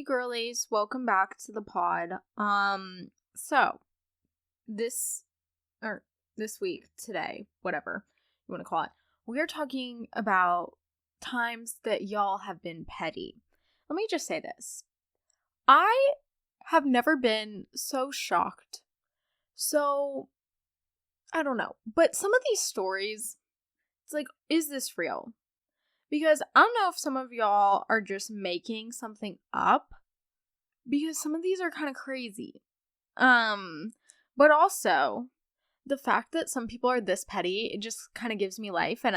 Hey girlies, welcome back to the pod. So this week, today, whatever you want to call it, we are talking about times that y'all have been petty. Let me just say this. I have never been so shocked. So I don't know, but some of these stories, it's like, is this real? Because I don't know if some of y'all are just making something up, because some of these are kind of crazy. But also the fact that some people are this petty, it just kind of gives me life, and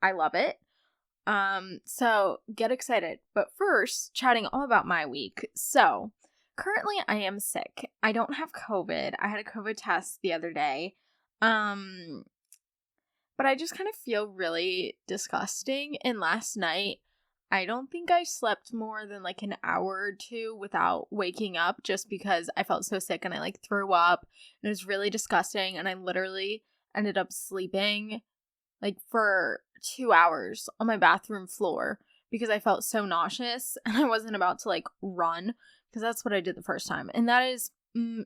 I love it. So get excited. But first, chatting all about my week. So currently I am sick. I don't have COVID. I had a COVID test the other day. But I just kind of feel really disgusting. And last night, I don't think I slept more than like an hour or two without waking up, just because I felt so sick and I like threw up. And it was really disgusting. And I literally ended up sleeping like for 2 hours on my bathroom floor because I felt so nauseous and I wasn't about to like run, because that's what I did the first time. And that is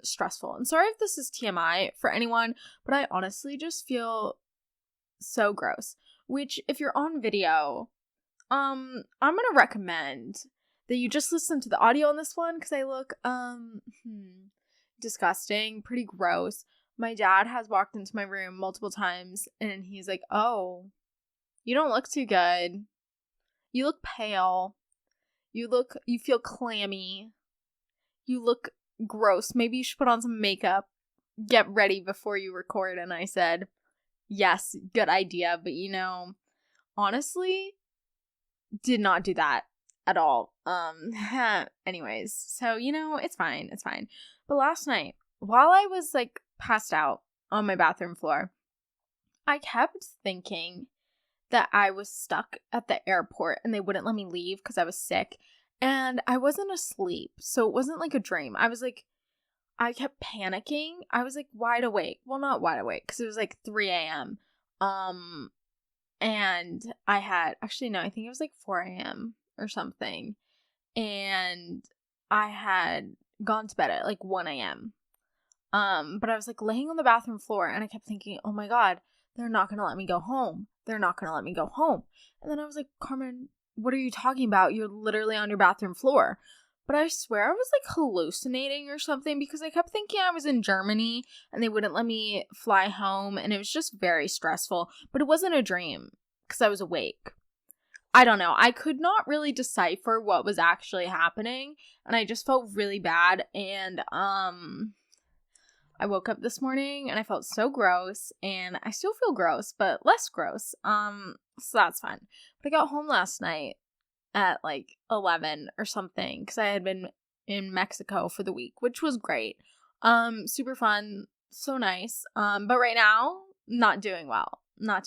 stressful. And sorry if this is TMI for anyone, but I honestly just feel so gross. Which, if you're on video, I'm gonna recommend that you just listen to the audio on this one, because I look disgusting, pretty gross. My dad has walked into my room multiple times and he's like, "Oh, you don't look too good. You look pale. You feel clammy. You look gross. Maybe you should put on some makeup. Get ready before you record." And I said, yes, good idea. But honestly, did not do that at all. Anyways, so it's fine. It's fine. But last night, while I was like passed out on my bathroom floor, I kept thinking that I was stuck at the airport and they wouldn't let me leave because I was sick. And I wasn't asleep, so it wasn't like a dream. I kept panicking. I was like wide awake. Well, not wide awake, because it was like 3 a.m. And I had, actually, no, I think it was like 4 a.m. or something. And I had gone to bed at like 1 a.m. But I was like laying on the bathroom floor and I kept thinking, oh my God, they're not going to let me go home. They're not going to let me go home. And then I was like, Carmen, what are you talking about? You're literally on your bathroom floor. But I swear I was like hallucinating or something, because I kept thinking I was in Germany and they wouldn't let me fly home, and it was just very stressful. But it wasn't a dream because I was awake. I don't know. I could not really decipher what was actually happening, and I just felt really bad. And I woke up this morning and I felt so gross, and I still feel gross, but less gross. So that's fun. But I got home last night at like 11 or something, because I had been in Mexico for the week, which was great. Super fun, so nice. But right now, not doing well. But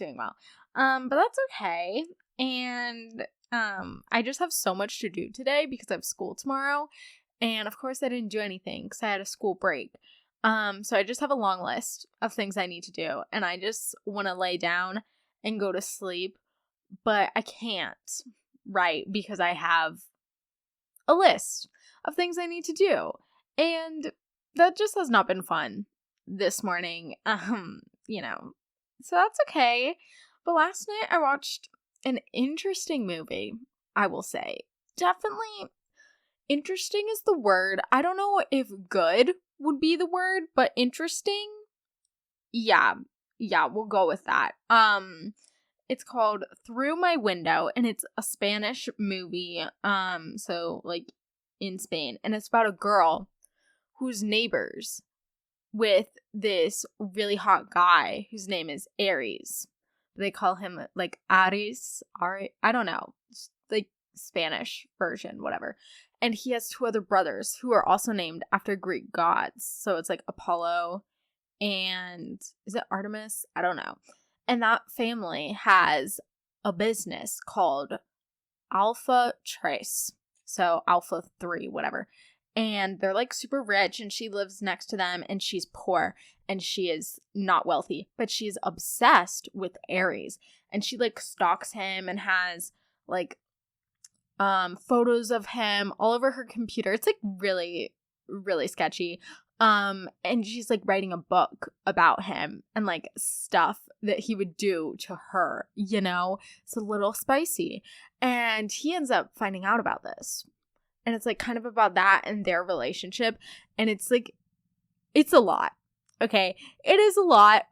that's okay. And I just have so much to do today because I have school tomorrow. And of course I didn't do anything because I had a school break. So I just have a long list of things I need to do, and I just want to lay down and go to sleep, but I can't. Right, because I have a list of things I need to do, and that just has not been fun this morning. So that's okay. But last night I watched an interesting movie, I will say. Definitely interesting is the word. I don't know if good would be the word, but interesting. Yeah, we'll go with that. It's called Through My Window, and it's a Spanish movie, so, like, in Spain. And it's about a girl who's neighbors with this really hot guy whose name is Aries. They call him, like, Aries. I don't know. It's, like, Spanish version, whatever. And he has 2 other brothers who are also named after Greek gods. So it's, like, Apollo and... is it Artemis? I don't know. And that family has a business called Alpha Trace. So Alpha 3, whatever. And they're like super rich, and she lives next to them, and she's poor, and she is not wealthy, but she's obsessed with Aries. And she like stalks him and has like photos of him all over her computer. It's like really, really sketchy. And she's like writing a book about him and like stuff that he would do to her, you know? It's a little spicy. And he ends up finding out about this. And it's like kind of about that and their relationship. And it's like, it's a lot. Okay. It is a lot.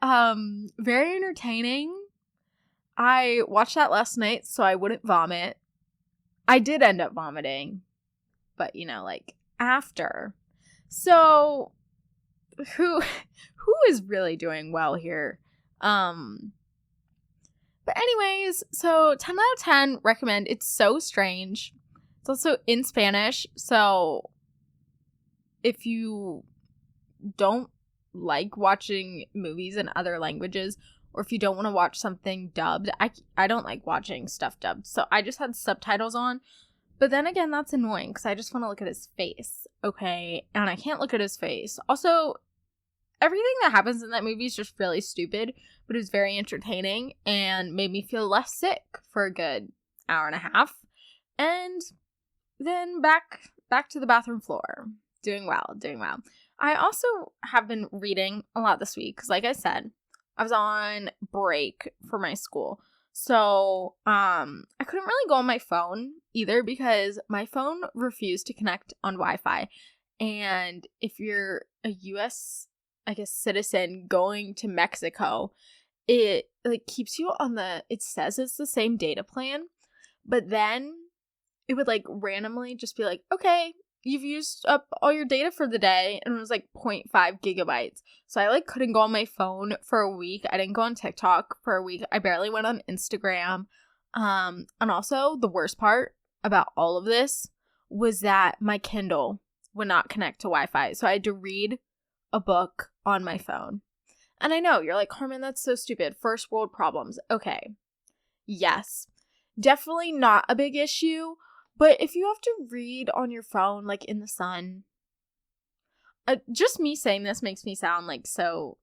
Very entertaining. I watched that last night so I wouldn't vomit. I did end up vomiting, but you know, like after. So who is really doing well here? But anyways, so 10 out of 10 recommend. It's so strange. It's also in Spanish, so if you don't like watching movies in other languages, or if you don't want to watch something dubbed, I don't like watching stuff dubbed, so I just had subtitles on. But then again, that's annoying because I just want to look at his face, okay? And I can't look at his face. Also, everything that happens in that movie is just really stupid, but it was very entertaining and made me feel less sick for a good hour and a half. And then back to the bathroom floor. Doing well. I also have been reading a lot this week because, like I said, I was on break for my school. So, I couldn't really go on my phone either because my phone refused to connect on Wi-Fi. And if you're a US, I guess, citizen going to Mexico, it like keeps you on it says it's the same data plan, but then it would like randomly just be like, okay, you've used up all your data for the day, and it was like 0.5 gigabytes. So I like couldn't go on my phone for a week. I didn't go on TikTok for a week. I barely went on Instagram. And also the worst part about all of this was that my Kindle would not connect to Wi-Fi. So I had to read a book on my phone. And I know, you're like, Carmen, that's so stupid. First world problems. Okay. Yes. Definitely not a big issue. But if you have to read on your phone, like in the sun, just me saying this makes me sound like so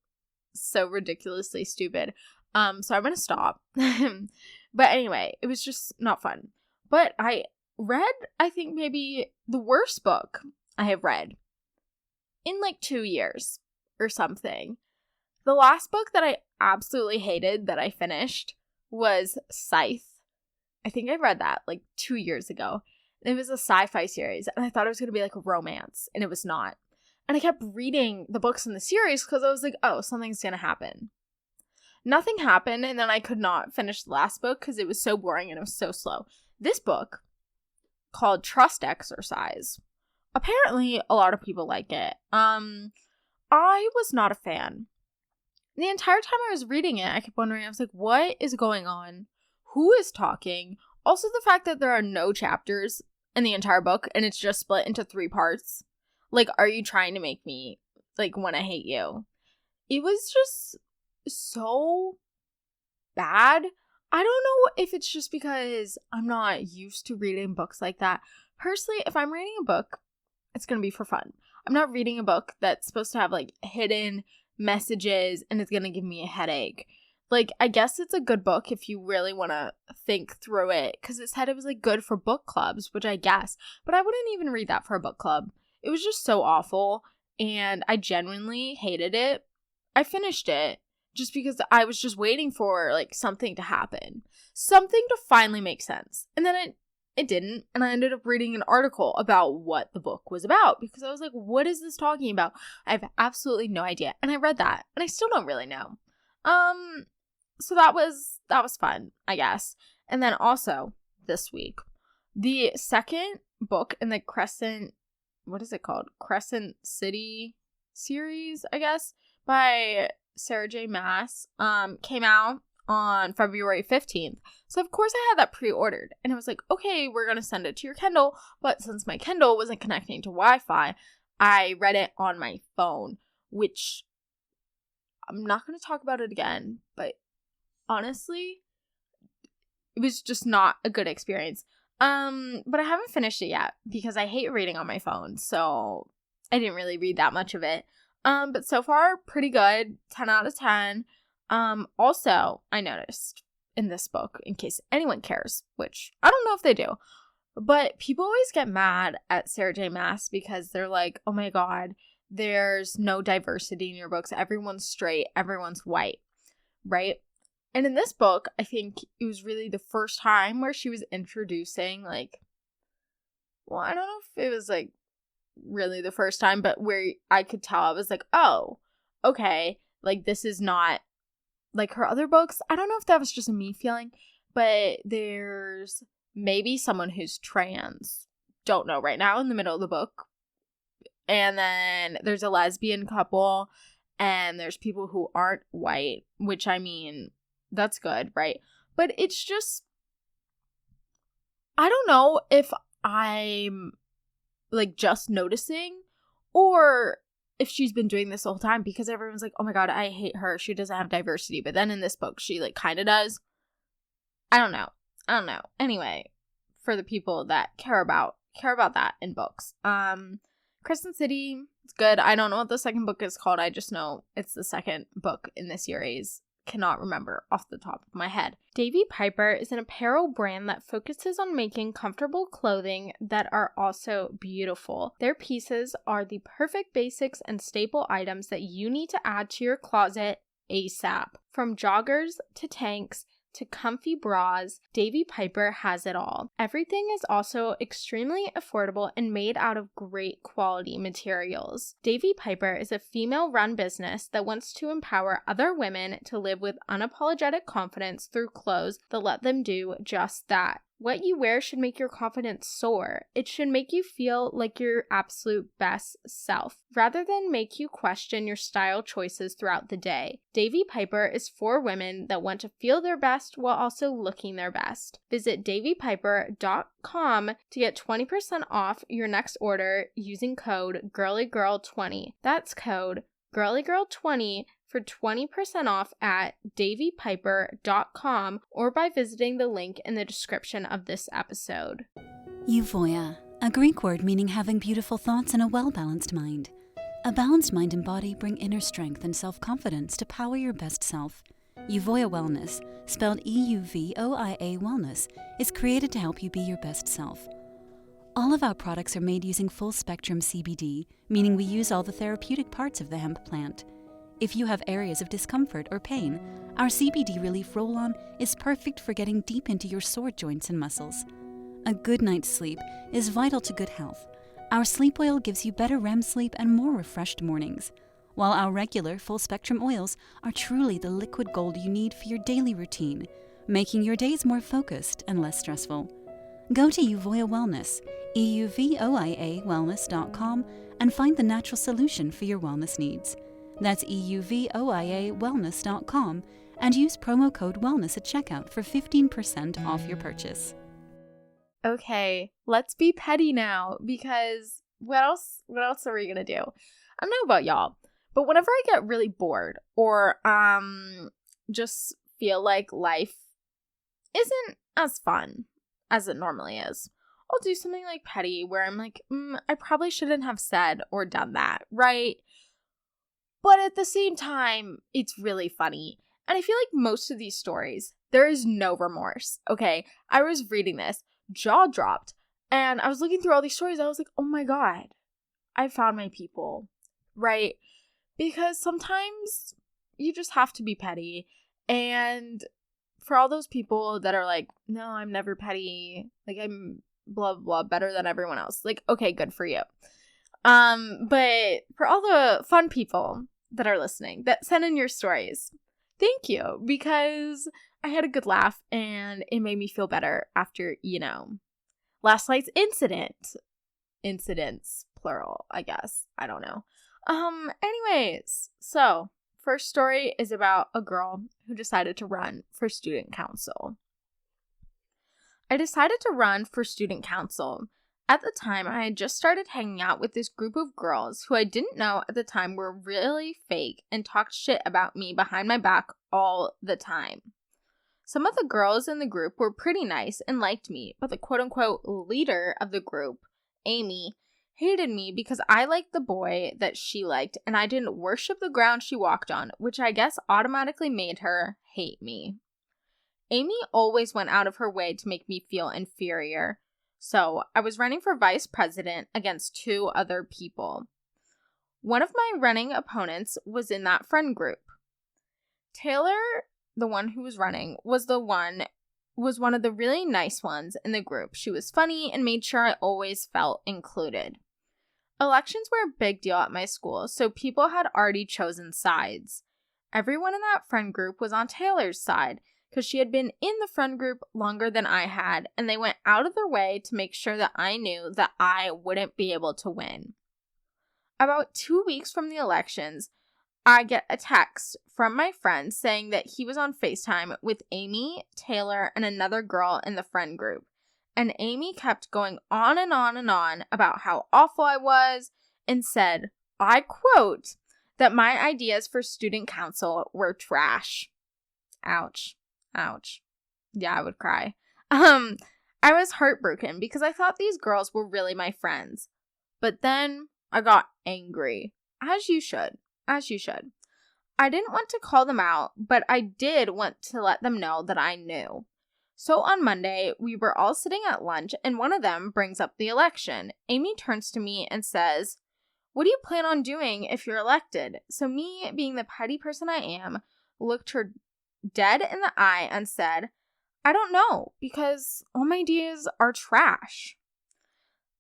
ridiculously stupid. So I'm going to stop. But anyway, it was just not fun. But I read, I think maybe the worst book I have read in like 2 years or something. The last book that I absolutely hated that I finished was Scythe. I think I read that like 2 years ago. It was a sci-fi series, and I thought it was going to be like a romance, and it was not. And I kept reading the books in the series because I was like, oh, something's going to happen. Nothing happened, and then I could not finish the last book because it was so boring and it was so slow. This book, called Trust Exercise, apparently a lot of people like it. I was not a fan. The entire time I was reading it, I kept wondering, I was like, what is going on? Who is talking? Also, the fact that there are no chapters in the entire book and it's just split into 3 parts. Like, are you trying to make me, like, want to hate you? It was just so bad. I don't know if it's just because I'm not used to reading books like that. Personally, if I'm reading a book, it's going to be for fun. I'm not reading a book that's supposed to have, like, hidden messages and it's going to give me a headache. Like, I guess it's a good book if you really want to think through it, because it said it was, like, good for book clubs, which I guess. But I wouldn't even read that for a book club. It was just so awful, and I genuinely hated it. I finished it just because I was just waiting for, like, something to happen. Something to finally make sense. And then it didn't, and I ended up reading an article about what the book was about, because I was like, what is this talking about? I have absolutely no idea. And I read that, and I still don't really know. So that was fun, I guess. And then also, this week, the second book in the Crescent, what is it called? Crescent City series, I guess, by Sarah J. Maas, came out on February 15th. So of course I had that pre-ordered, and it was like, okay, we're going to send it to your Kindle. But since my Kindle wasn't connecting to Wi-Fi, I read it on my phone, which I'm not going to talk about it again, but honestly, it was just not a good experience. But I haven't finished it yet because I hate reading on my phone, so I didn't really read that much of it. But so far, pretty good. 10 out of 10. Also, I noticed in this book, in case anyone cares, which I don't know if they do, But people always get mad at Sarah J. Maas because they're like, oh my god, there's no diversity in your books. Everyone's straight, everyone's white, right? And in this book, I think it was really the first time where she was introducing, like, well, I don't know if it was, like, really the first time, but where I could tell, I was like, oh, okay, like, this is not like her other books. I don't know if that was just a me feeling, but there's maybe someone who's trans. Don't know right now in the middle of the book. And then there's a lesbian couple, and there's people who aren't white, which, I mean, that's good, right? But it's just, I don't know if I'm, like, just noticing, or if she's been doing this the whole time, because everyone's like, oh my god, I hate her, she doesn't have diversity. But then in this book, she, like, kind of does. I don't know. Anyway, for the people that care about that in books. Crescent City, it's good. I don't know what the second book is called. I just know it's the second book in the series. Cannot remember off the top of my head. Davy Piper is an apparel brand that focuses on making comfortable clothing that are also beautiful. Their pieces are the perfect basics and staple items that you need to add to your closet ASAP. From joggers to tanks to comfy bras, Davy Piper has it all. Everything is also extremely affordable and made out of great quality materials. Davy Piper is a female-run business that wants to empower other women to live with unapologetic confidence through clothes that let them do just that. What you wear should make your confidence soar. It should make you feel like your absolute best self, rather than make you question your style choices throughout the day. Davy Piper is for women that want to feel their best while also looking their best. Visit davypiper.com to get 20% off your next order using code GirlyGirl20. That's code GirlyGirl20 for 20% off at davypiper.com or by visiting the link in the description of this episode. Euphoria, a Greek word meaning having beautiful thoughts and a well-balanced mind. A balanced mind and body bring inner strength and self-confidence to power your best self. Euphoria Wellness, spelled EUVOIA Wellness, is created to help you be your best self. All of our products are made using full-spectrum CBD, meaning we use all the therapeutic parts of the hemp plant. If you have areas of discomfort or pain, our CBD Relief Roll-On is perfect for getting deep into your sore joints and muscles. A good night's sleep is vital to good health. Our sleep oil gives you better REM sleep and more refreshed mornings, while our regular full-spectrum oils are truly the liquid gold you need for your daily routine, making your days more focused and less stressful. Go to Euphoria Wellness, EUVOIAWellness.com, and find the natural solution for your wellness needs. That's EUVOIAWellness.com, and use promo code WELLNESS at checkout for 15% off your purchase. Okay, let's be petty now, because what else are we gonna do? I don't know about y'all, but whenever I get really bored or just feel like life isn't as fun as it normally is, I'll do something like petty where I'm like, I probably shouldn't have said or done that, right? But at the same time, it's really funny. And I feel like most of these stories, there is no remorse, okay? I was reading this, jaw dropped, and I was looking through all these stories, I was like, oh my god, I found my people, right? Because sometimes you just have to be petty, and for all those people that are like, no, I'm never petty, like, I'm blah, blah, better than everyone else, like, okay, good for you. But for all the fun people that are listening, that send in your stories, thank you, because I had a good laugh and it made me feel better after, last night's incidents, plural, I guess. I don't know. Anyways, so first story is about a girl who decided to run for student council. I decided to run for student council. At the time, I had just started hanging out with this group of girls who I didn't know at the time were really fake and talked shit about me behind my back all the time. Some of the girls in the group were pretty nice and liked me, but the quote-unquote leader of the group, Amy, hated me because I liked the boy that she liked and I didn't worship the ground she walked on, which I guess automatically made her hate me. Amy always went out of her way to make me feel inferior. So I was running for vice president against 2 other people. One of my running opponents was in that friend group. Taylor, the one who was running, was one of the really nice ones in the group. She was funny and made sure I always felt included. Elections were a big deal at my school, so people had already chosen sides. Everyone in that friend group was on Taylor's side because she had been in the friend group longer than I had, and they went out of their way to make sure that I knew that I wouldn't be able to win. About 2 weeks from the elections, I get a text from my friend saying that he was on FaceTime with Amy, Taylor, and another girl in the friend group. And Amy kept going on and on and on about how awful I was and said, I quote, that my ideas for student council were trash. Ouch. Ouch. Yeah, I would cry. I was heartbroken because I thought these girls were really my friends. But then I got angry. As you should. As you should. I didn't want to call them out, but I did want to let them know that I knew. So on Monday, we were all sitting at lunch, and one of them brings up the election. Amy turns to me and says, what do you plan on doing if you're elected? So me, being the petty person I am, looked her dead in the eye and said, I don't know, because all my ideas are trash.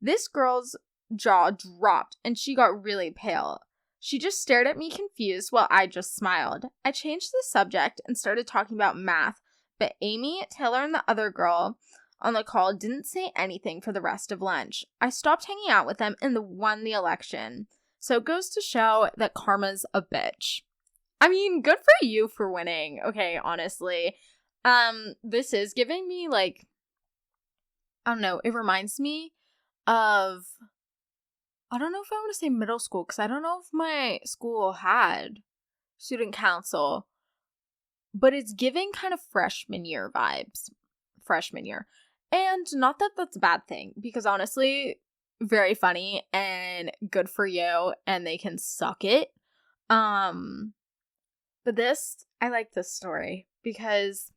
This girl's jaw dropped, and she got really pale. She just stared at me confused while I just smiled. I changed the subject and started talking about math, but Amy, Taylor, and the other girl on the call didn't say anything for the rest of lunch. I stopped hanging out with them and won the election. So it goes to show that karma's a bitch. I mean, good for you for winning. Okay, honestly. This is giving me, like, I don't know, it reminds me of, I don't know if I want to say middle school, because I don't know if my school had student council, but it's giving kind of freshman year vibes. Freshman year. And not that that's a bad thing, because honestly, very funny and good for you, and they can suck it. But this, I like this story because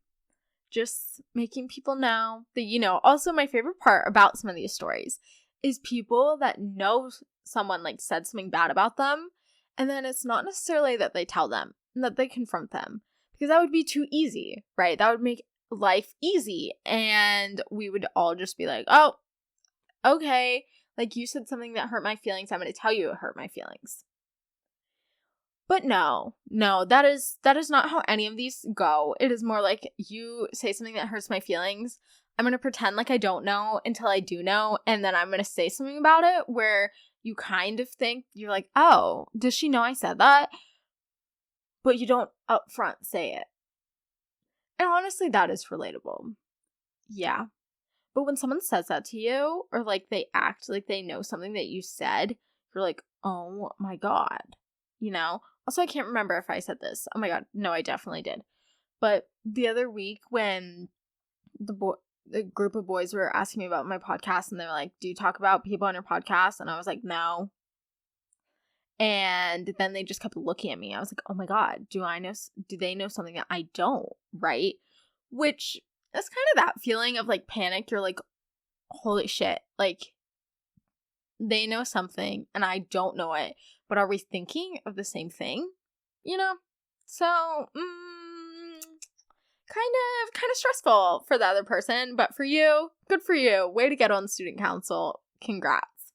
just making people know that, also my favorite part about some of these stories is people that know someone like said something bad about them, and then it's not necessarily that they tell them and that they confront them, because that would be too easy, right? That would make life easy, and we would all just be like, oh, okay, like you said something that hurt my feelings, I'm going to tell you it hurt my feelings. But no, that is not how any of these go. It is more like, you say something that hurts my feelings, I'm going to pretend like I don't know until I do know, and then I'm going to say something about it where you kind of think, you're like, oh, does she know I said that? But you don't upfront say it. And honestly, that is relatable. Yeah. But when someone says that to you, or like they act like they know something that you said, you're like, oh my God, Also, I can't remember if I said this. Oh my God. No, I definitely did. But the other week when the group of boys were asking me about my podcast, and they were like, do you talk about people on your podcast? And I was like, no. And then they just kept looking at me. I was like, oh my God, do they know something that I don't, right? Which is kind of that feeling of like panic. You're like, holy shit, like they know something and I don't know it, but are we thinking of the same thing? So kind of stressful for the other person, but for you, good for you. Way to get on student council. Congrats.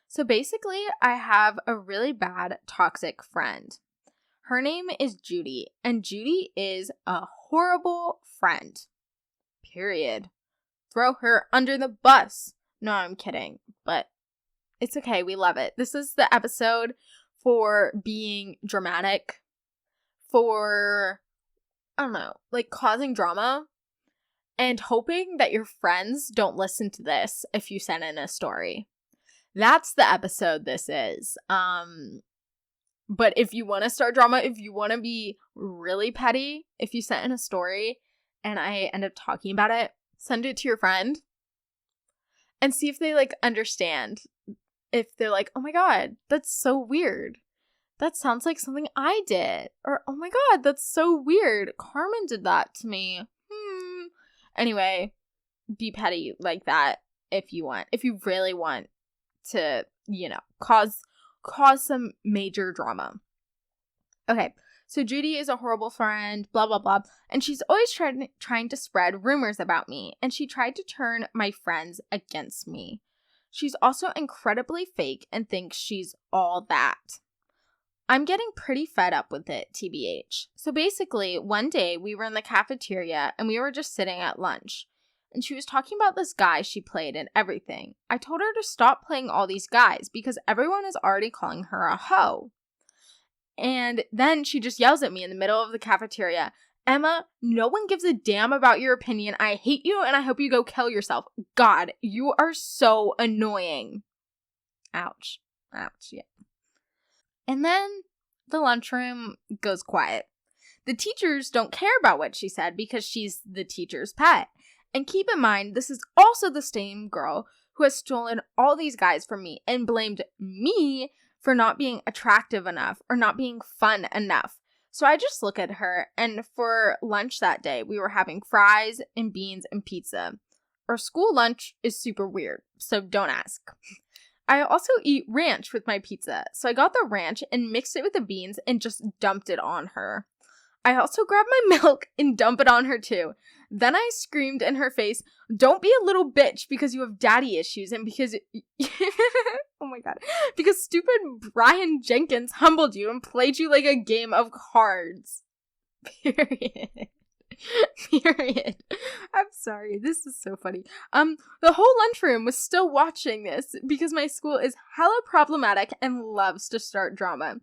So basically, I have a really bad toxic friend. Her name is Judy, and Judy is a horrible friend. Period. Throw her under the bus. No, I'm kidding, but it's okay. We love it. This is the episode for being dramatic, for, I don't know, like causing drama, and hoping that your friends don't listen to this if you send in a story. That's the episode this is. But if you want to start drama, if you want to be really petty, if you sent in a story and I end up talking about it, send it to your friend and see if they like understand. If they're like, oh my God, that's so weird. That sounds like something I did. Or, oh my God, that's so weird. Carmen did that to me. Anyway, be petty like that if you really want to, cause some major drama. Okay, so Judy is a horrible friend, blah, blah, blah, and she's always trying to spread rumors about me, and she tried to turn my friends against me. She's also incredibly fake and thinks she's all that. I'm getting pretty fed up with it, TBH. So basically, one day we were in the cafeteria and we were just sitting at lunch. And she was talking about this guy she played and everything. I told her to stop playing all these guys because everyone is already calling her a hoe. And then she just yells at me in the middle of the cafeteria, Emma, no one gives a damn about your opinion. I hate you and I hope you go kill yourself. God, you are so annoying. Ouch. Ouch, yeah. And then the lunchroom goes quiet. The teachers don't care about what she said because she's the teacher's pet. And keep in mind, this is also the same girl who has stolen all these guys from me and blamed me for not being attractive enough or not being fun enough. So I just look at her, and for lunch that day, we were having fries and beans and pizza. Our school lunch is super weird, so don't ask. I also eat ranch with my pizza, so I got the ranch and mixed it with the beans and just dumped it on her. I also grabbed my milk and dumped it on her too. Then I screamed in her face, don't be a little bitch because you have daddy issues and because, oh my god, because stupid Brian Jenkins humbled you and played you like a game of cards. Period. Period. I'm sorry, this is so funny. The whole lunchroom was still watching this because my school is hella problematic and loves to start drama.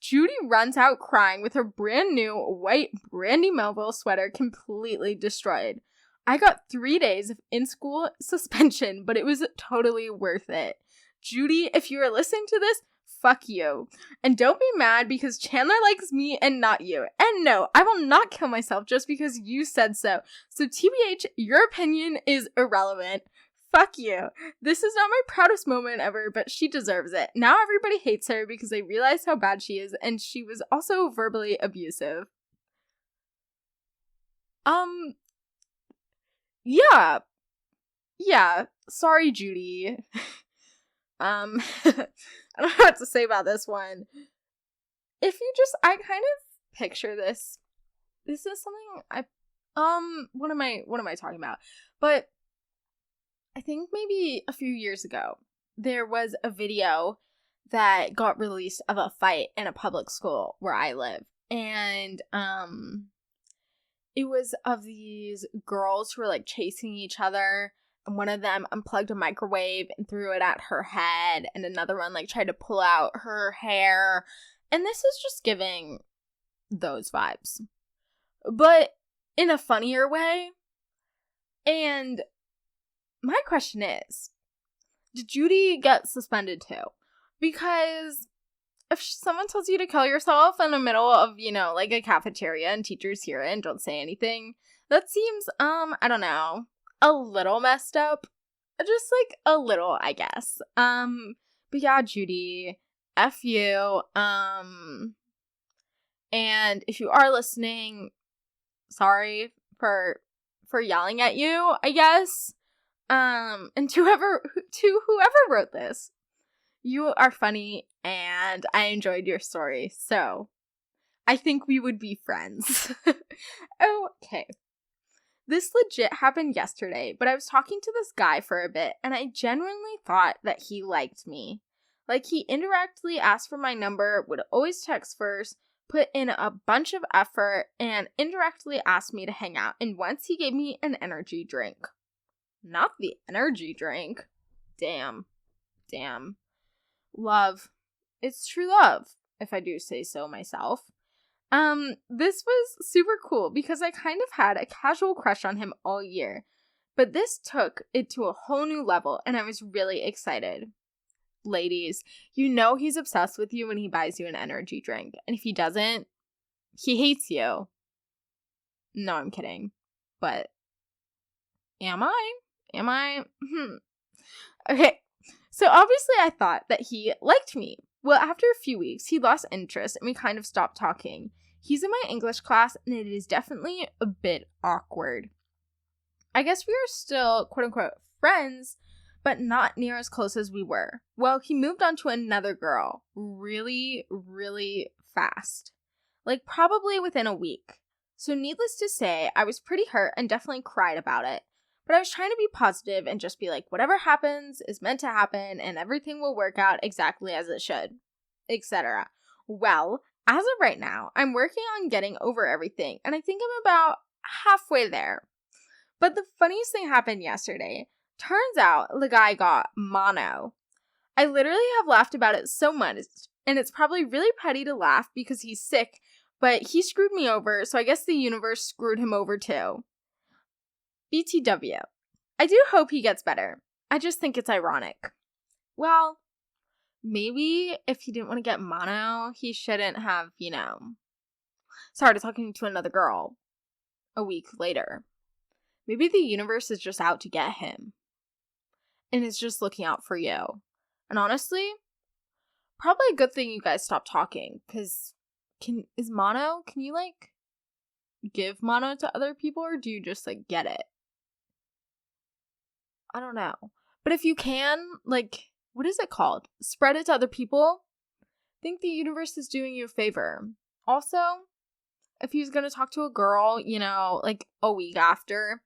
Judy runs out crying with her brand new white Brandy Melville sweater completely destroyed. I got 3 days of in-school suspension, but it was totally worth it. Judy, if you are listening to this, fuck you. And don't be mad because Chandler likes me and not you. And no, I will not kill myself just because you said so. So TBH, your opinion is irrelevant. Fuck you. This is not my proudest moment ever, but she deserves it. Now everybody hates her because they realize how bad she is, and she was also verbally abusive. Yeah. Yeah. Sorry, Judy. I don't know what to say about this one. I kind of picture this. This is something what am I talking about? But I think maybe a few years ago, there was a video that got released of a fight in a public school where I live. And, it was of these girls who were, like, chasing each other. And one of them unplugged a microwave and threw it at her head. And another one, like, tried to pull out her hair. And this is just giving those vibes. But in a funnier way. And my question is, did Judy get suspended too? Because if someone tells you to kill yourself in the middle of, like a cafeteria and teachers hear it and don't say anything, that seems, I don't know, a little messed up. Just like a little, I guess. But yeah, Judy, F you. And if you are listening, sorry for yelling at you, I guess. And to whoever wrote this, you are funny and I enjoyed your story, so I think we would be friends. Okay. This legit happened yesterday, but I was talking to this guy for a bit and I genuinely thought that he liked me. Like, he indirectly asked for my number, would always text first, put in a bunch of effort, and indirectly asked me to hang out, and once he gave me an energy drink. Not the energy drink. Damn. Love. It's true love, if I do say so myself. This was super cool because I kind of had a casual crush on him all year. But this took it to a whole new level and I was really excited. Ladies, you know he's obsessed with you when he buys you an energy drink. And if he doesn't, he hates you. No, I'm kidding. But am I? Okay, so obviously I thought that he liked me. Well, after a few weeks, he lost interest and we kind of stopped talking. He's in my English class and it is definitely a bit awkward. I guess we were still, quote unquote, friends, but not near as close as we were. Well, he moved on to another girl really, really fast. Like, probably within a week. So needless to say, I was pretty hurt and definitely cried about it. But I was trying to be positive and just be like, whatever happens is meant to happen and everything will work out exactly as it should, etc. Well, as of right now, I'm working on getting over everything, and I think I'm about halfway there. But the funniest thing happened yesterday. Turns out the guy got mono. I literally have laughed about it so much, and it's probably really petty to laugh because he's sick, but he screwed me over, so I guess the universe screwed him over too. BTW. I do hope he gets better. I just think it's ironic. Well, maybe if he didn't want to get mono, he shouldn't have, started talking to another girl a week later. Maybe the universe is just out to get him. And is just looking out for you. And honestly, probably a good thing you guys stopped talking. Because can you like give mono to other people, or do you just like get it? I don't know. But if you can, like, what is it called? Spread it to other people. I think the universe is doing you a favor. Also, if he was going to talk to a girl, like a week after,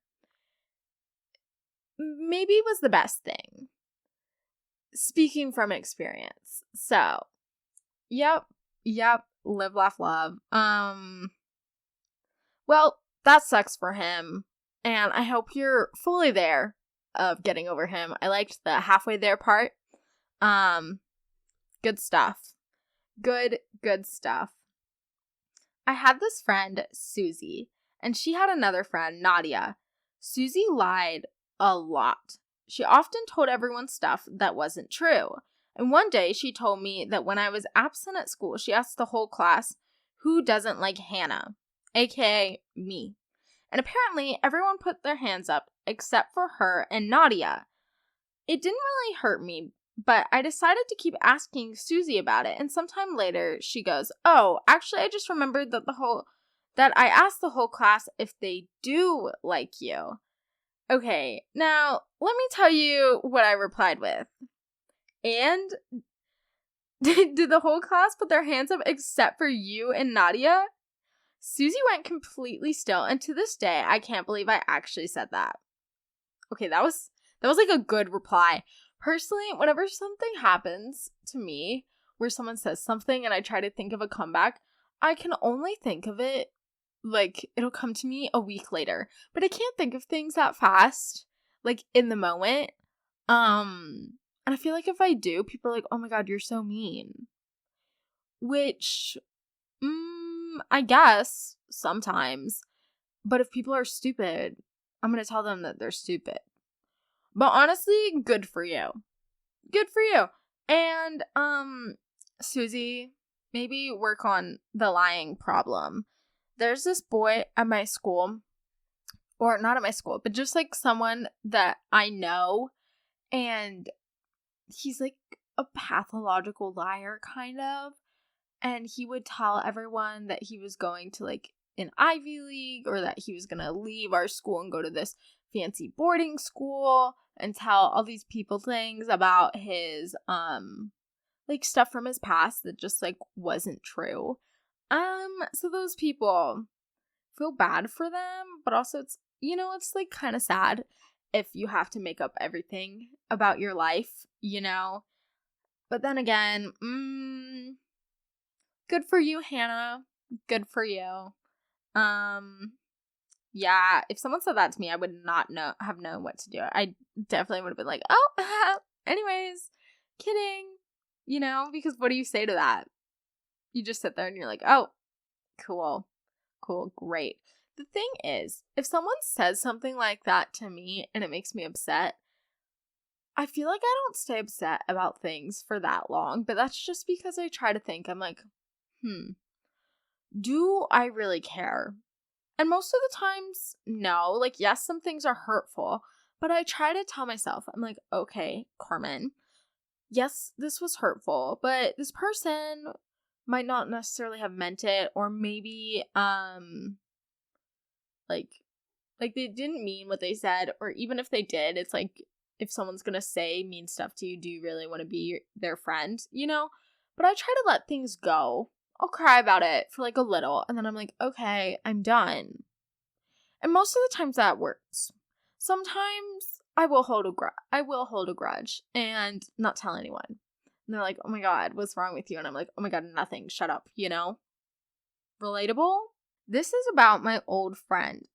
maybe it was the best thing. Speaking from experience. So, yep, live, laugh, love. Well, that sucks for him, and I hope you're fully there of getting over him. I liked the halfway there part. Good stuff. Good stuff. I had this friend, Susie, and she had another friend, Nadia. Susie lied a lot. She often told everyone stuff that wasn't true. And one day she told me that when I was absent at school, she asked the whole class, who doesn't like Hannah? AKA me. And apparently everyone put their hands up except for her and Nadia. It didn't really hurt me, but I decided to keep asking Susie about it, and sometime later she goes, oh, actually I just remembered that I asked the whole class if they do like you. Okay, now let me tell you what I replied with. And did the whole class put their hands up except for you and Nadia? Susie went completely still, and to this day I can't believe I actually said that. Okay, that was like a good reply. Personally, whenever something happens to me where someone says something and I try to think of a comeback, I can only think of it, like, it'll come to me a week later. But I can't think of things that fast, like, in the moment. And I feel like if I do, people are like, oh my god, you're so mean. Which, I guess, sometimes. But if people are stupid, I'm gonna tell them that they're stupid. But honestly, good for you. Good for you. And, Susie, maybe work on the lying problem. There's this boy at my school, or not at my school, but just like someone that I know, and he's like a pathological liar, kind of. And he would tell everyone that he was going to like an Ivy League, or that he was going to leave our school and go to this fancy boarding school, and tell all these people things about his like stuff from his past that just like wasn't true. So those people, feel bad for them, but also it's like kind of sad if you have to make up everything about your life, But then again, good for you, Hannah. Good for you. Yeah, if someone said that to me, I would not have known what to do. I definitely would have been like, oh, anyways, kidding, because what do you say to that? You just sit there and you're like, oh, cool, great. The thing is, if someone says something like that to me and it makes me upset, I feel like I don't stay upset about things for that long, but that's just because I try to think, I'm like, do I really care? And most of the times, no. Like, yes, some things are hurtful, but I try to tell myself, I'm like, okay, Carmen, yes, this was hurtful, but this person might not necessarily have meant it, or maybe, like, Like, they didn't mean what they said, or even if they did, it's like, if someone's gonna say mean stuff to you, do you really want to be their friend, you know? But I try to let things go. I'll cry about it for like a little, and then I'm like, okay, I'm done. And most of the times that works. Sometimes I will hold a grudge and not tell anyone. And they're like, oh my god, what's wrong with you? And I'm like, oh my god, nothing, shut up, you know? Relatable? This is about my old friend.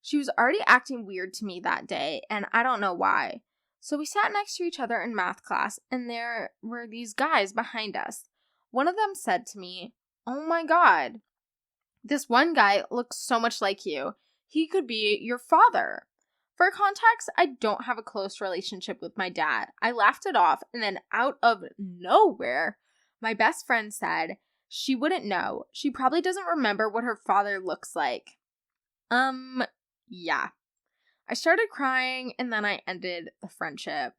She was already acting weird to me that day, and I don't know why. So we sat next to each other in math class, and there were these guys behind us. One of them said to me, oh my god, this one guy looks so much like you. He could be your father. For context, I don't have a close relationship with my dad. I laughed it off, and then out of nowhere, my best friend said she wouldn't know. She probably doesn't remember what her father looks like. Yeah. I started crying, and then I ended the friendship.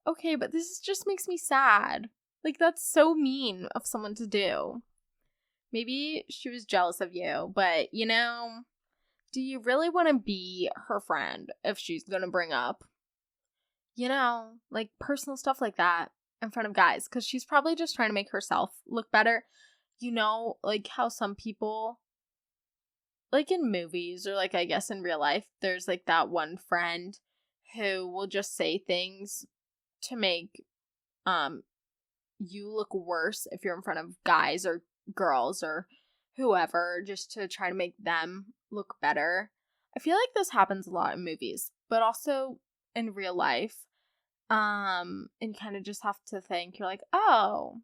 Okay, but this just makes me sad. Like, that's so mean of someone to do. Maybe she was jealous of you, but, you know, do you really want to be her friend if she's going to bring up, you know, like personal stuff like that in front of guys? Because she's probably just trying to make herself look better. You know, like how some people, like in movies or like I guess in real life, there's like that one friend who will just say things to make you look worse if you're in front of guys or girls or whoever, just to try to make them look better. I feel like this happens a lot in movies, but also in real life. And you kind of just have to think, you're like, oh,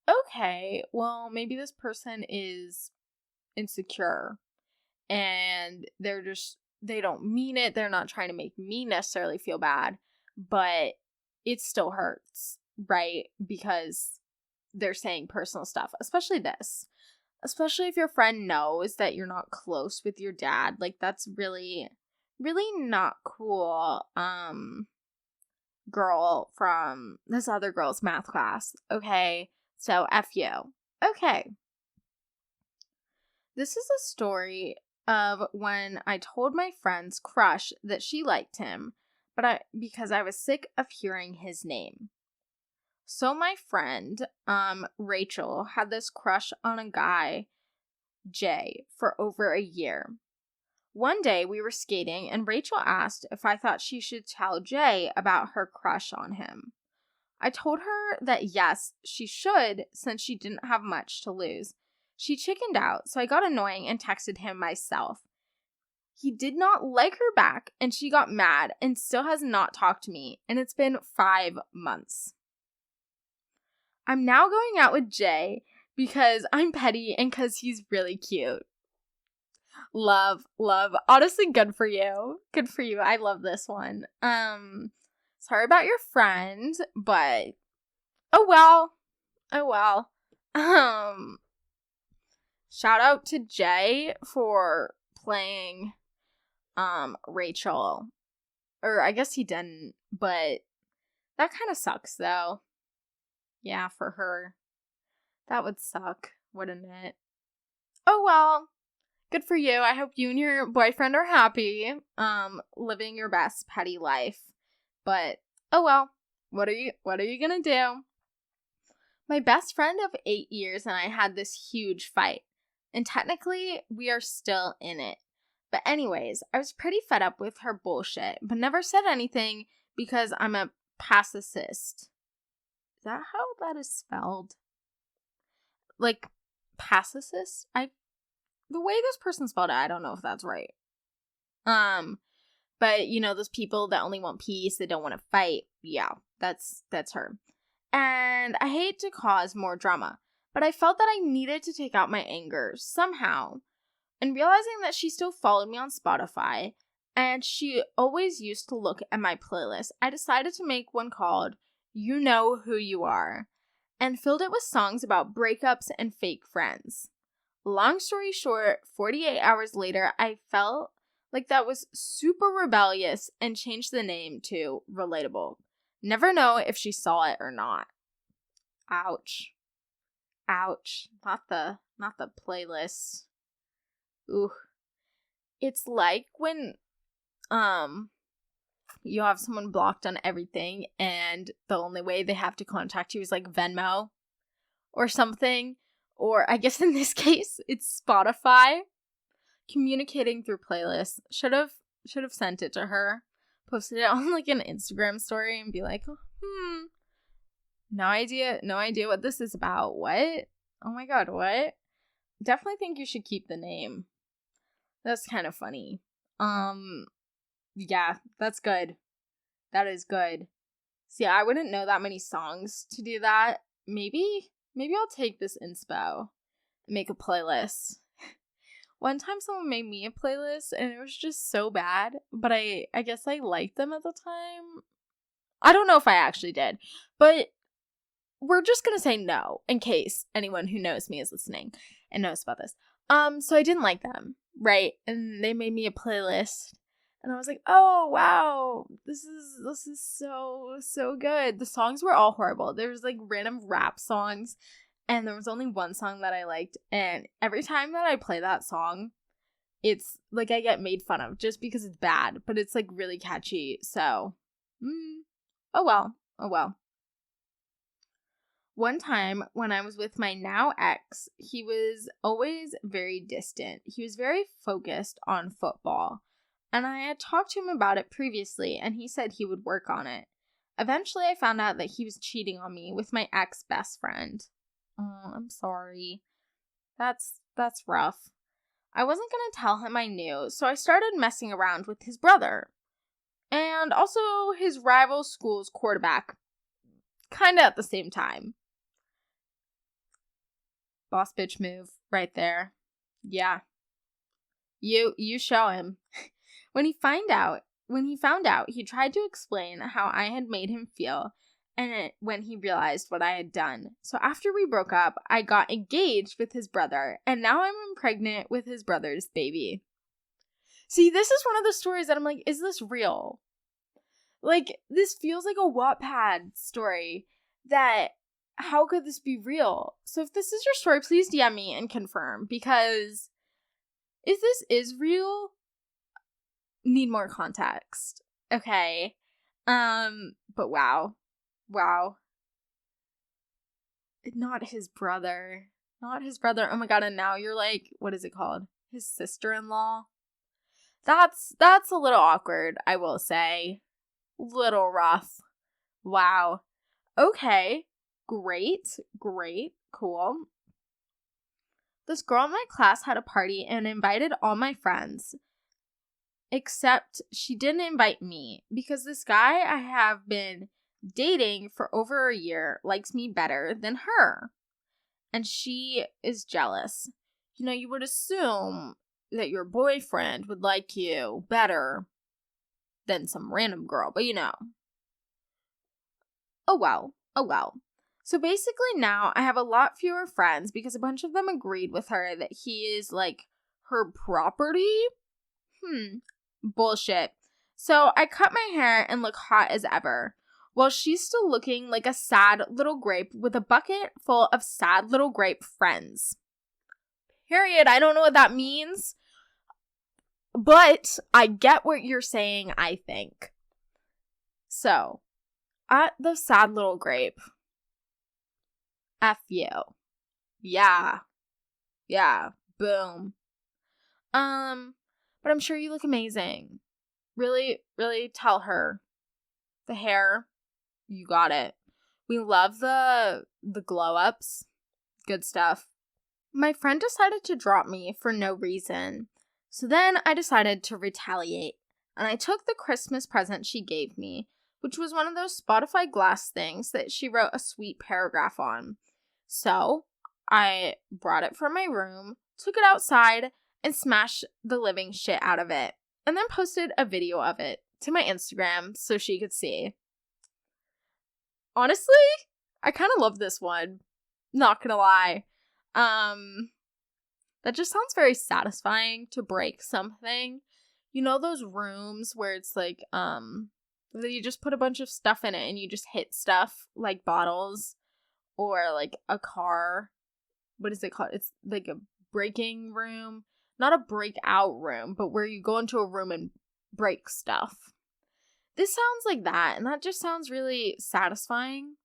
okay, well, maybe this person is insecure and they don't mean it. They're not trying to make me necessarily feel bad, but it still hurts, right? Because they're saying personal stuff, especially this. Especially if your friend knows that you're not close with your dad. Like, that's really, really not cool. Girl from this other girl's math class. Okay, so F you. Okay. This is a story of when I told my friend's crush that she liked him, because I was sick of hearing his name. So my friend, Rachel, had this crush on a guy, Jay, for over a year. One day we were skating and Rachel asked if I thought she should tell Jay about her crush on him. I told her that yes, she should, since she didn't have much to lose. She chickened out, so I got annoying and texted him myself. He did not like her back, and she got mad and still has not talked to me, and it's been 5 months. I'm now going out with Jay because I'm petty and because he's really cute. Love. Honestly, good for you. Good for you. I love this one. Sorry about your friend, but oh well. Shout out to Jay for playing Rachel. Or I guess he didn't, but that kind of sucks though. Yeah, for her. That would suck, wouldn't it? Oh well. Good for you. I hope you and your boyfriend are happy, living your best petty life. But oh well. What are you gonna do? My best friend of 8 years and I had this huge fight. And technically, we are still in it. But anyways, I was pretty fed up with her bullshit, but never said anything because I'm a pacifist. Is that how that is spelled? Like, pacifist? The way this person spelled it, I don't know if that's right. But you know, those people that only want peace, they don't want to fight. Yeah, that's her. And I hate to cause more drama, but I felt that I needed to take out my anger somehow. And realizing that she still followed me on Spotify, and she always used to look at my playlist, I decided to make one called You Know Who You Are, and filled it with songs about breakups and fake friends. Long story short, 48 hours later, I felt like that was super rebellious and changed the name to Relatable. Never know if she saw it or not. Ouch. Not the playlist. Ooh. It's like when you have someone blocked on everything and the only way they have to contact you is like Venmo or something. Or I guess in this case, it's Spotify communicating through playlists. Should have sent it to her. Posted it on like an Instagram story and be like, no idea what this is about. What? Oh my god, what? Definitely think you should keep the name. That's kind of funny. Yeah, that's good. That is good. See, I wouldn't know that many songs to do that. Maybe I'll take this inspo and make a playlist. One time someone made me a playlist and it was just so bad, but I guess I liked them at the time. I don't know if I actually did, but we're just gonna say no in case anyone who knows me is listening and knows about this. So I didn't like them, right? And they made me a playlist and I was like, oh wow, this is so good. The songs were all horrible. There was like random rap songs and there was only one song that I liked, and every time that I play that song, it's like I get made fun of just because it's bad, but it's like really catchy. So oh well. One time when I was with my now ex, he was always very distant. He was very focused on football. And I had talked to him about it previously, and he said he would work on it. Eventually, I found out that he was cheating on me with my ex-best friend. Oh, I'm sorry. That's rough. I wasn't going to tell him I knew, so I started messing around with his brother. And also his rival school's quarterback. Kinda at the same time. Boss bitch move right there. Yeah. You show him. When he found out, he tried to explain how I had made him feel when he realized what I had done. So after we broke up, I got engaged with his brother, and now I'm pregnant with his brother's baby. See, this is one of the stories that I'm like, is this real? Like, this feels like a Wattpad story that, how could this be real? So if this is your story, please DM me and confirm, because if this is real, need more context. Okay. But wow. Not his brother. Oh my god, and now you're like, what is it called? His sister-in-law? That's a little awkward, I will say. Little rough. Wow. Okay. Great. Cool. This girl in my class had a party and invited all my friends. Except she didn't invite me because this guy I have been dating for over a year likes me better than her. And she is jealous. You know, you would assume that your boyfriend would like you better than some random girl, but you know. Oh well. So basically now I have a lot fewer friends because a bunch of them agreed with her that he is like her property. Bullshit. So I cut my hair and look hot as ever, while she's still looking like a sad little grape with a bucket full of sad little grape friends. Period. I don't know what that means, but I get what you're saying, I think. So, at the sad little grape. F you. Yeah. Boom. But I'm sure you look amazing. Really tell her. The hair, you got it. We love the glow ups. Good stuff. My friend decided to drop me for no reason. So then I decided to retaliate. And I took the Christmas present she gave me, which was one of those Spotify glass things that she wrote a sweet paragraph on. So I brought it from my room, took it outside, and smashed the living shit out of it. And then posted a video of it to my Instagram so she could see. Honestly, I kind of love this one. Not gonna lie. That just sounds very satisfying to break something. You know those rooms where it's like, you just put a bunch of stuff in it and you just hit stuff like bottles or like a car. What is it called? It's like a breaking room. not a breakout room, but where you go into a room and break stuff. This sounds like that, and that just sounds really satisfying.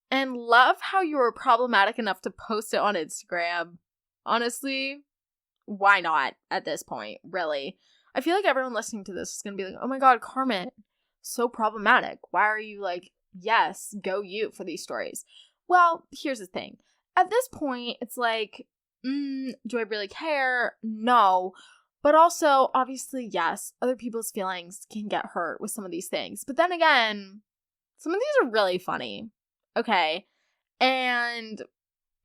And love how you were problematic enough to post it on Instagram. Honestly, why not at this point, really? I feel like everyone listening to this is going to be like, oh my god, Carmen, so problematic. Why are you like, yes, go you for these stories? Well, here's the thing. At this point, it's like, do I really care? No. But also, obviously, yes, other people's feelings can get hurt with some of these things. But then again, some of these are really funny. Okay. And,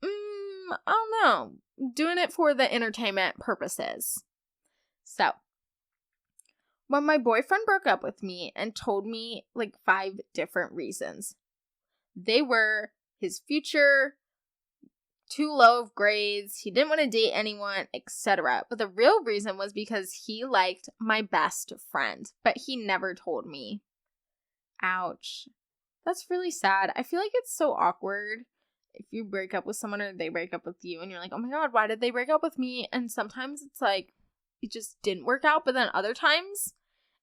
I don't know. Doing it for the entertainment purposes. So, when my boyfriend broke up with me and told me like 5 different reasons, they were his future, too low of grades, he didn't want to date anyone, etc. But the real reason was because he liked my best friend, but he never told me. Ouch. That's really sad. I feel like it's so awkward if you break up with someone or they break up with you and you're like, oh my god, why did they break up with me? And sometimes it's like, it just didn't work out, but then other times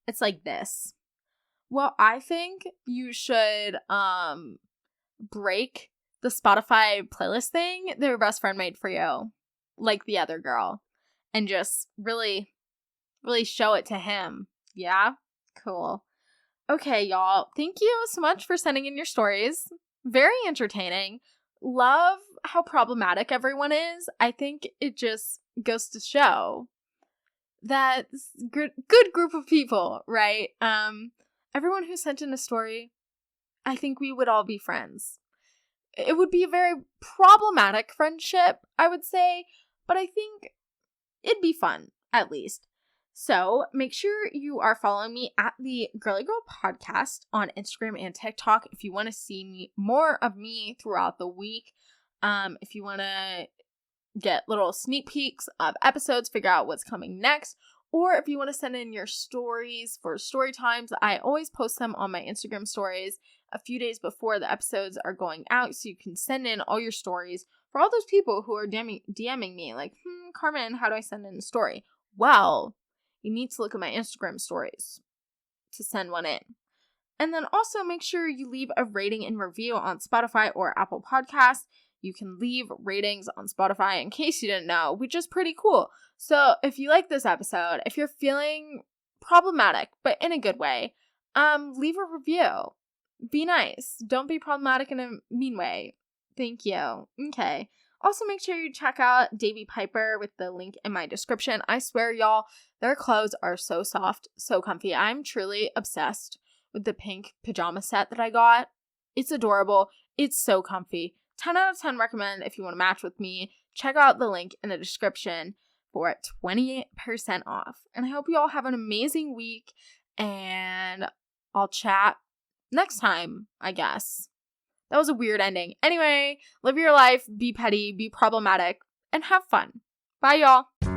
it's like this. Well, I think you should break the Spotify playlist thing that your best friend made for you, like the other girl, and just really, really show it to him. Yeah? Cool. Okay, y'all. Thank you so much for sending in your stories. Very entertaining. Love how problematic everyone is. I think it just goes to show that good group of people, right? Everyone who sent in a story, I think we would all be friends. It would be a very problematic friendship, I would say, but I think it'd be fun, at least. So make sure you are following me at the Girly Girl Podcast on Instagram and TikTok if you want to see more of me throughout the week. If you want to get little sneak peeks of episodes, figure out what's coming next, or if you want to send in your stories for story times, I always post them on my Instagram stories a few days before the episodes are going out, so you can send in all your stories for all those people who are DMing me like, Carmen, how do I send in a story? Well, you need to look at my Instagram stories to send one in. And then also make sure you leave a rating and review on Spotify or Apple Podcasts. You can leave ratings on Spotify, in case you didn't know, which is pretty cool. So if you like this episode, if you're feeling problematic, but in a good way, leave a review. Be nice. Don't be problematic in a mean way. Thank you. Okay. Also, make sure you check out Davy Piper with the link in my description. I swear, y'all, their clothes are so soft, so comfy. I'm truly obsessed with the pink pajama set that I got. It's adorable. It's so comfy. 10 out of 10 recommend if you want to match with me. Check out the link in the description for 20% off. And I hope you all have an amazing week, and I'll chat next time, I guess. That was a weird ending. Anyway, live your life, be petty, be problematic, and have fun. Bye, y'all.